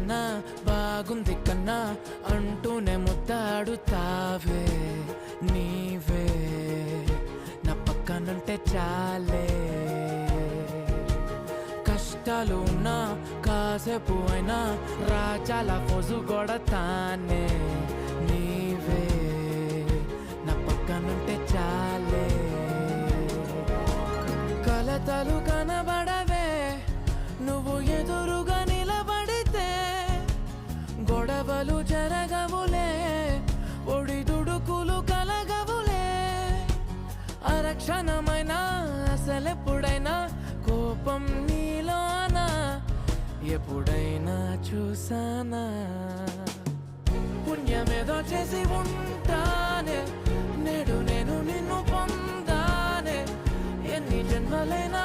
కన్నా బాగుంది కన్నా అంటూనే ముద్దాడుతావే నీవే నా పక్కనుంటే చాలే కష్టాలు ఉన్నా కాసేపు అయినా రాజాల ఫోజు కొడతానే నీవే నా పక్కనుంటే చాలే కలతలు కనబడవే నువ్వు ఎదురుగా నిలబడితే గొడవలు జరగవులే ఒడిదుడుకులు కలగవులే అరక్షణమైనా అసలెప్పుడైనా కోపం నీలోనా ఎప్పుడైనా చూసానా పుణ్యమేదో చేసి ఉంటానే నేడు నేను నిన్ను పొందానే ఎన్ని జన్మలైనా